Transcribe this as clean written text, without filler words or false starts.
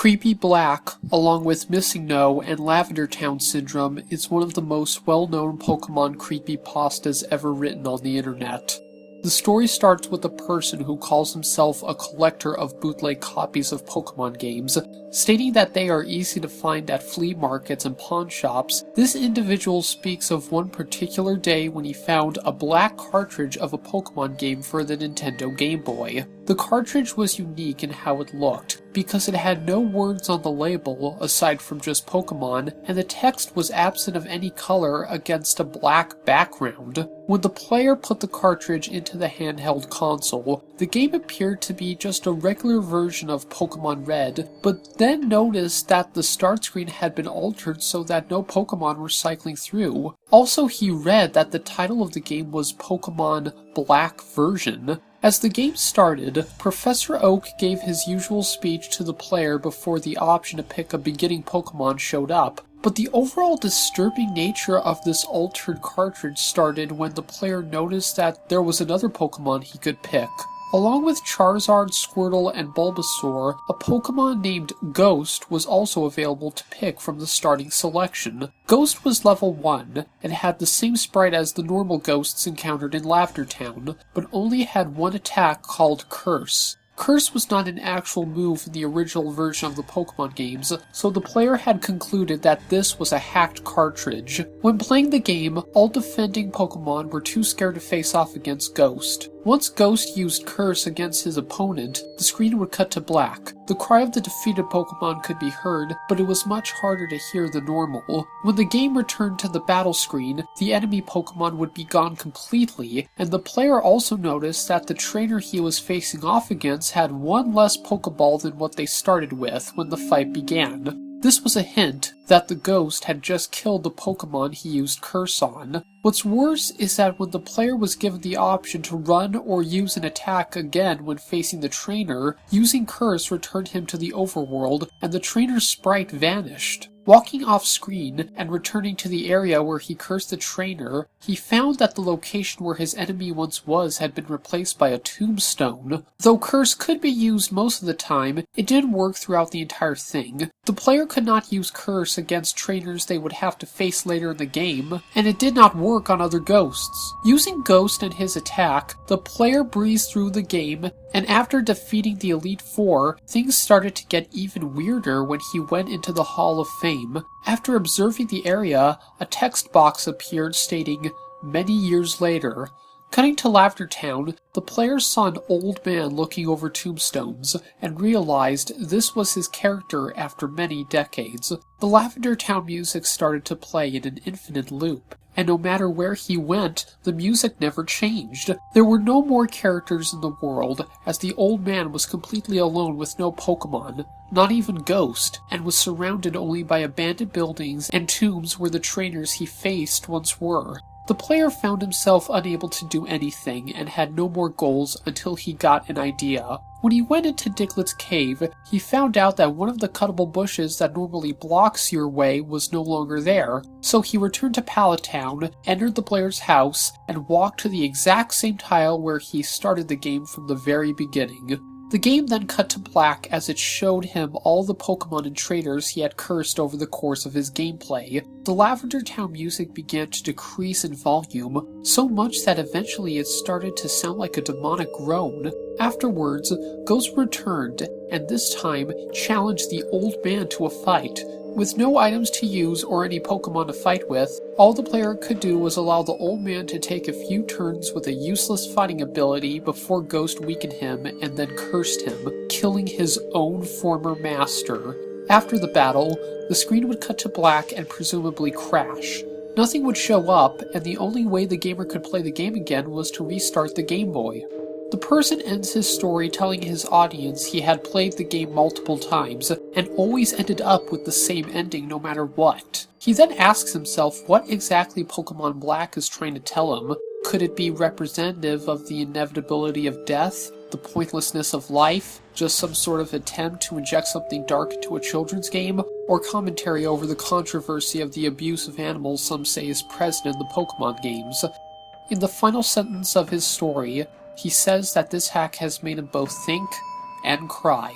Creepy Black, along with Missing No and Lavender Town Syndrome, is one of the most well-known Pokemon creepypastas ever written on the internet. The story starts with a person who calls himself a collector of bootleg copies of Pokemon games, stating that they are easy to find at flea markets and pawn shops. This individual speaks of one particular day when he found a black cartridge of a Pokemon game for the Nintendo Game Boy. The cartridge was unique in how it looked, because it had no words on the label aside from just Pokemon, and the text was absent of any color against a black background. When the player put the cartridge into the handheld console, the game appeared to be just a regular version of Pokemon Red, but then noticed that the start screen had been altered so that no Pokemon were cycling through. Also, he read that the title of the game was Pokemon Black Version. As the game started, Professor Oak gave his usual speech to the player before the option to pick a beginning Pokemon showed up, but the overall disturbing nature of this altered cartridge started when the player noticed that there was another Pokemon he could pick. Along with Charizard, Squirtle, and Bulbasaur, a Pokemon named Ghost was also available to pick from the starting selection. Ghost was level 1, and had the same sprite as the normal ghosts encountered in Lavender Town, but only had one attack called Curse. Curse was not an actual move in the original version of the Pokemon games, so the player had concluded that this was a hacked cartridge. When playing the game, all defending Pokemon were too scared to face off against Ghost. Once Ghost used Curse against his opponent, the screen would cut to black. The cry of the defeated Pokemon could be heard, but it was much harder to hear than normal. When the game returned to the battle screen, the enemy Pokemon would be gone completely, and the player also noticed that the trainer he was facing off against had one less Pokeball than what they started with when the fight began. This was a hint that the ghost had just killed the Pokemon he used Curse on. What's worse is that when the player was given the option to run or use an attack again when facing the trainer, using Curse returned him to the overworld and the trainer's sprite vanished. Walking off screen and returning to the area where he cursed the trainer, he found that the location where his enemy once was had been replaced by a tombstone. Though Curse could be used most of the time, it didn't work throughout the entire thing. The player could not use Curse against trainers they would have to face later in the game, and it did not work on other ghosts. Using Ghost and his attack, the player breezed through the game, and after defeating the Elite Four, things started to get even weirder when he went into the Hall of Fame. After observing the area, a text box appeared stating, "Many years later." Cutting to Lavender Town, the player saw an old man looking over tombstones, and realized this was his character after many decades. The Lavender Town music started to play in an infinite loop, and no matter where he went, the music never changed. There were no more characters in the world, as the old man was completely alone with no Pokemon, not even Ghost, and was surrounded only by abandoned buildings and tombs where the trainers he faced once were. The player found himself unable to do anything and had no more goals until he got an idea. When he went into Diglett's cave, he found out that one of the cuttable bushes that normally blocks your way was no longer there, so he returned to Pallet Town, entered the player's house, and walked to the exact same tile where he started the game from the very beginning. The game then cut to black as it showed him all the Pokemon and trainers he had cursed over the course of his gameplay. The Lavender Town music began to decrease in volume, so much that eventually it started to sound like a demonic groan. Afterwards, Ghost returned, and this time challenged the old man to a fight. With no items to use or any Pokemon to fight with, all the player could do was allow the old man to take a few turns with a useless fighting ability before Ghost weakened him and then cursed him, killing his own former master. After the battle, the screen would cut to black and presumably crash. Nothing would show up, and the only way the gamer could play the game again was to restart the Game Boy. The person ends his story telling his audience he had played the game multiple times, and always ended up with the same ending no matter what. He then asks himself what exactly Pokemon Black is trying to tell him. Could it be representative of the inevitability of death, the pointlessness of life, just some sort of attempt to inject something dark into a children's game, or commentary over the controversy of the abuse of animals some say is present in the Pokemon games? In the final sentence of his story, he says that this hack has made him both think and cry.